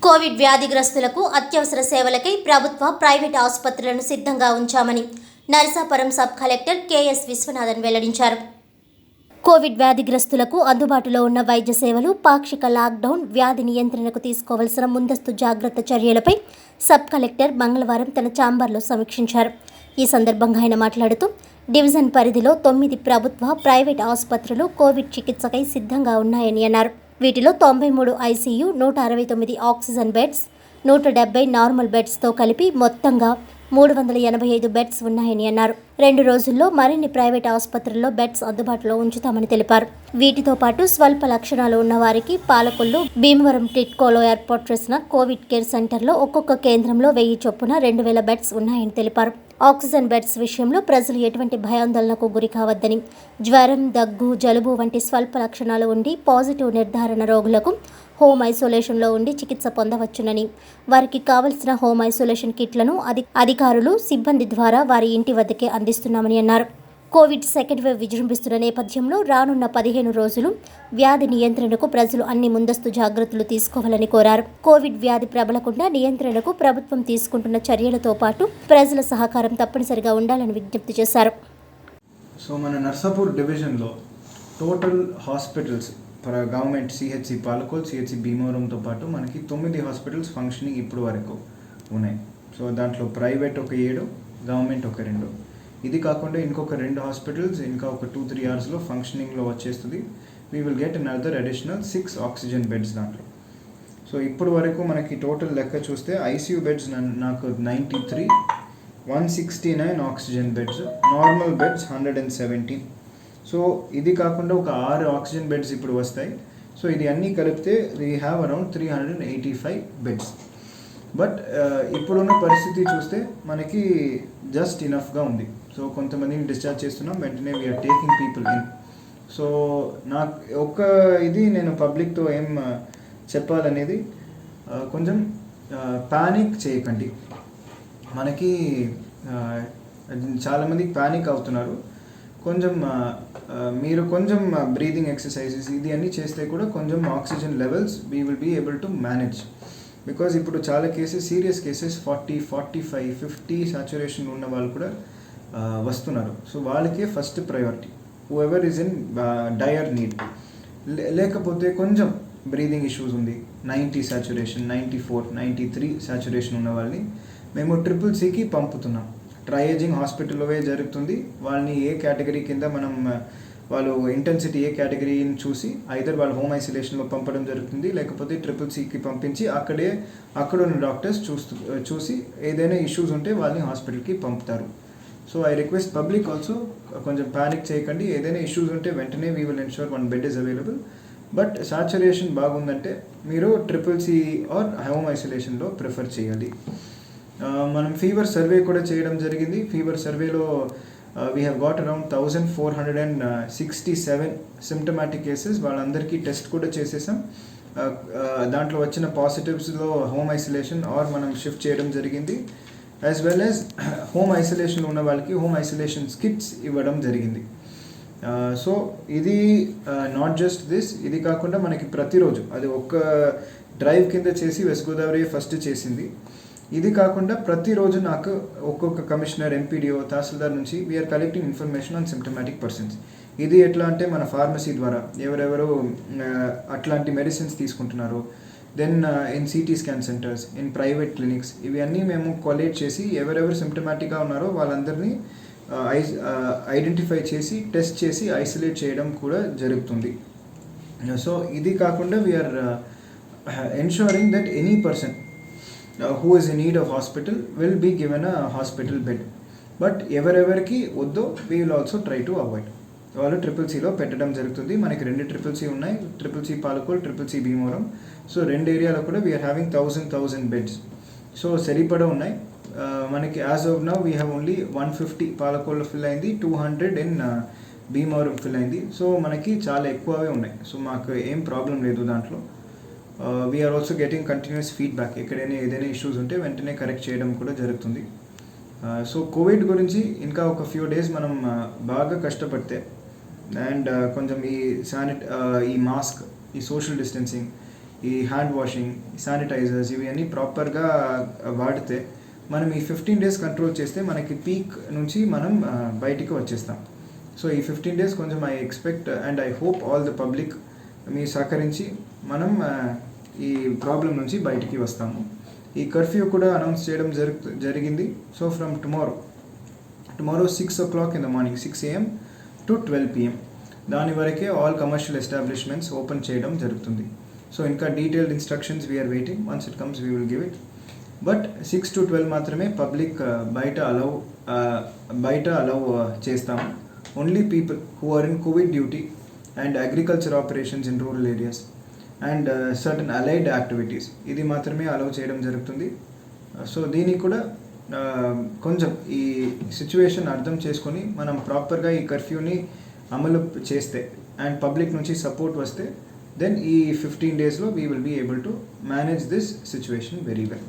Covid వ్యాధిగ్రస్తులకు అత్యవసర సేవలకై ప్రభుత్వ, private ఆసుపత్రులను సిద్ధంగా ఉంచామని Narasapuram sub collector KS Viswanathan వెల్లడించారు. కోవిడ్ వ్యాధిగ్రస్తులకు అందుబాటులో ఉన్న వైద్య సేవలు, పాక్షిక లాక్డౌన్, వ్యాధి నియంత్రణకు తీసుకోవాల్సిన ముందస్తు జాగ్రత్త చర్యలపై సబ్ కలెక్టర్ మంగళవారం తన ఛాంబర్లో సమీక్షించారు. ఈ సందర్భంగా ఆయన మాట్లాడుతూ, డివిజన్ పరిధిలో 9 ప్రభుత్వ, ప్రైవేట్ ఆసుపత్రులు కోవిడ్ చికిత్సకై సిద్ధంగా ఉన్నాయని అన్నారు. వీటిలో 93 ఐసీయూ, 169 ఆక్సిజన్ బెడ్స్, 170 నార్మల్ బెడ్స్తో కలిపి మొత్తంగా 385 బెడ్స్ ఉన్నాయని అన్నారు. 2 రోజుల్లో మరిన్ని ప్రైవేట్ ఆసుపత్రుల్లో బెడ్స్ అందుబాటులో ఉంచుతామని తెలిపారు. వీటితో పాటు స్వల్ప లక్షణాలు ఉన్న వారికి పాలకొల్లు, భీమవరం టిట్కోలో ఏర్పాటు చేసిన కోవిడ్ కేర్ సెంటర్లో ఒక్కొక్క కేంద్రంలో 1000 చొప్పున 2000 బెడ్స్ ఉన్నాయని తెలిపారు. ఆక్సిజన్ బెడ్స్ విషయంలో ప్రజలు ఎటువంటి భయాందోళనకు గురి కావద్దని, జ్వరం, దగ్గు, జలుబు వంటి స్వల్ప లక్షణాలు ఉండి పాజిటివ్ నిర్ధారణ రోగులకు హోమ్ ఐసోలేషన్లో ఉండి చికిత్స పొందవచ్చునని, వారికి కావలసిన హోమ్ ఐసోలేషన్ కిట్లను అధికారులు, సిబ్బంది ద్వారా వారి ఇంటి వద్దకే అందిస్తున్నామని అన్నారు. కోవిడ్ సెకండ్ వేవ్ విజృంభిస్తున్న నేపథ్యంలో రానున్న 15 రోజులు వ్యాధి నియంత్రణకు ప్రజలు అన్ని ముందస్తు జాగ్రత్తలు తీసుకోవాలని కోరారు. కోవిడ్ వ్యాధి ప్రబలకుండా నియంత్రణకు ప్రభుత్వం తీసుకుంటున్న చర్యలతో పాటు ప్రజల సహకారం తప్పనిసరిగా ఉండాలని విజ్ఞప్తి చేశారు. సో మన నర్సాపూర్ డివిజన్లో total hospitals government CHC Palakol, CHC భీమవరంతో పాటు మనకి 9 హాస్పిటల్స్ ఫంక్షనింగ్ ఇప్పుడు వరకు ఉన్నాయి. సో దాంట్లో ప్రైవేట్ ఒక 7, గవర్నమెంట్ ఒక 2. ఇది కాకుండా ఇంకొక 2 హాస్పిటల్స్ ఇంకా ఒక 2-3 అవర్స్లో ఫంక్షనింగ్లో వచ్చేస్తుంది. We will get another additional 6 oxygen beds దాంట్లో. సో ఇప్పుడు వరకు మనకి టోటల్ లెక్క చూస్తే ఐసీయూ బెడ్స్ నాకు 93, 169 oxygen beds, normal beds 117. So ఇది కాకుండా ఒక 6 ఆక్సిజన్ బెడ్స్ ఇప్పుడు వస్తాయి. సో ఇది అన్నీ కలిపితే we have around 385 beds. But ఇప్పుడున్న పరిస్థితి చూస్తే మనకి జస్ట్ ఇనఫ్గా ఉంది. సో కొంతమందిని డిశ్చార్జ్ చేస్తున్నాం, వెంటనే we are taking people in. So నాకు ఇది నేను పబ్లిక్తో ఏం చెప్పాలనేది, కొంచెం ప్యానిక్ చేయకండి. మనకి చాలామంది ప్యానిక్ అవుతున్నారు. కొంచెం మీరు కొంచెం బ్రీతింగ్ ఎక్సర్సైజెస్ ఇది అన్నీ చేస్తే కూడా కొంచెం oxygen levels we will be able to manage. Because ఇప్పుడు చాలా కేసెస్, సీరియస్ కేసెస్ 40, 45, 50 సాచురేషన్ ఉన్న వాళ్ళు కూడా వస్తున్నారు. సో వాళ్ళకే first priority, who ever is in dire need. లేకపోతే కొంచెం బ్రీతింగ్ ఇష్యూస్ ఉంది, 90 సాచురేషన్, 94, 93 సాచురేషన్ ఉన్న వాళ్ళని మేము CCCకి పంపుతున్నాం. ట్రయేజింగ్ హాస్పిటల్లోవే జరుగుతుంది. వాళ్ళని ఏ కేటగిరీ కింద మనం వాళ్ళు ఇంటెన్సిటీ ఏ కేటగిరీని చూసి ఐదర్ వాళ్ళు హోమ్ ఐసోలేషన్లో పంపడం జరుగుతుంది, లేకపోతే CCCకి పంపించి అక్కడ ఉన్న డాక్టర్స్ చూసి ఏదైనా ఇష్యూస్ ఉంటే వాళ్ళని హాస్పిటల్కి పంపుతారు. So I request public also, కొంచెం ప్యానిక్ చేయకండి. ఏదైనా ఇష్యూస్ ఉంటే వెంటనే we will ensure 1 bed is available. But saturation బాగుందంటే మీరు CCC ఆర్ హోమ్ ఐసోలేషన్లో ప్రిఫర్ చేయాలి. మనం ఫీవర్ సర్వే కూడా చేయడం జరిగింది. ఫీవర్ సర్వేలో we have got around 1467 symptomatic cases. వాళ్ళందరికీ టెస్ట్ కూడా చేసేసాం. దాంట్లో వచ్చిన పాజిటివ్స్లో హోమ్ ఐసోలేషన్ ఆర్ మనం షిఫ్ట్ చేయడం జరిగింది. As well as home isolation ఉన్న వాళ్ళకి హోమ్ ఐసోలేషన్ కిట్స్ ఇవ్వడం జరిగింది. సో ఇది నాట్ జస్ట్ దిస్, ఇది కాకుండా మనకి ప్రతిరోజు అది ఒక డ్రైవ్ కింద చేసి వెస్ట్ గోదావరి ఫస్ట్ చేసింది. ఇది కాకుండా ప్రతిరోజు నాకు ఒక్కొక్క కమిషనర్, ఎంపీడీఓ, తహసీల్దార్ నుంచి we are collecting information on symptomatic persons. ఇది ఎట్లా అంటే మన ఫార్మసీ ద్వారా ఎవరెవరు అట్లాంటి మెడిసిన్స్ తీసుకుంటున్నారు, then in CT scan centres, in private clinics, ఇవి అన్నీ మేము కొలేట్ చేసి ఎవరెవరు సిమ్టమాటిక్గా ఉన్నారో వాళ్ళందరినీ ఐడెంటిఫై చేసి టెస్ట్ చేసి ఐసోలేట్ చేయడం కూడా జరుగుతుంది. సో ఇది కాకుండా we are ensuring that any person who is in need of hospital will be given a hospital bed. But ఎవరెవరికి వద్దో we will also try to avoid. వాళ్ళు CCCలో పెట్టడం జరుగుతుంది. మనకి 2 CCC ఉన్నాయి, CCC Palakol, CCC Bhimavaram. So 2 ఏరియాలో కూడా వీఆర్ హ్యావింగ్ 1000 బెడ్స్. సో సరిపడా ఉన్నాయి మనకి. As of now we have only 150 పాలకోల్లో ఫిల్ అయింది, 200 ఇన్ భీమవరం ఫిల్ అయింది. సో మనకి చాలా ఎక్కువే ఉన్నాయి. సో మాకు ఏం ప్రాబ్లం లేదు దాంట్లో. We are also getting continuous feedback. ఎక్కడైనా ఏదైనా ఇష్యూస్ ఉంటే వెంటనే కరెక్ట్ చేయడం కూడా జరుగుతుంది. సో కోవిడ్ గురించి ఇంకా ఒక ఫ్యూ డేస్ మనం బాగా కష్టపడితే అండ్ కొంచెం ఈ మాస్క్, ఈ సోషల్ డిస్టెన్సింగ్, ఈ హ్యాండ్ వాషింగ్, శానిటైజర్స్ ఇవన్నీ ప్రాపర్గా వాడితే మనం ఈ 15 days కంట్రోల్ చేస్తే మనకి పీక్ నుంచి మనం బయటికి వచ్చేస్తాం. సో ఈ 15 days కొంచెం I expect and I hope all the public మీ సహకరించి మనం ఈ ప్రాబ్లం నుంచి బయటికి వస్తాము. ఈ కర్ఫ్యూ కూడా అనౌన్స్ చేయడం జరిగింది. So from tomorrow 6 o'clock in the morning, 6 AM to 12 PM దాని వరకే ఆల్ కమర్షియల్ ఎస్టాబ్లిష్మెంట్స్ ఓపెన్ చేయడం జరుగుతుంది. సో ఇంకా detailed instructions we are waiting. Once it comes we will give it. But 6 to 12 మాత్రమే పబ్లిక్ బయట అలౌ చేస్తాము. Only people who are in COVID duty and agriculture operations in rural areas and certain allied activities ఇది మాత్రమే allow చేయడం జరుగుతుంది. So దీనికి కూడా కొంచెం ఈ సిచ్యువేషన్ అర్థం చేసుకొని మనం ప్రాపర్గా ఈ కర్ఫ్యూని అమలు చేస్తే అండ్ పబ్లిక్ నుంచి సపోర్ట్ వస్తే దెన్ ఈ 15 daysలో we will be able to manage this situation very well.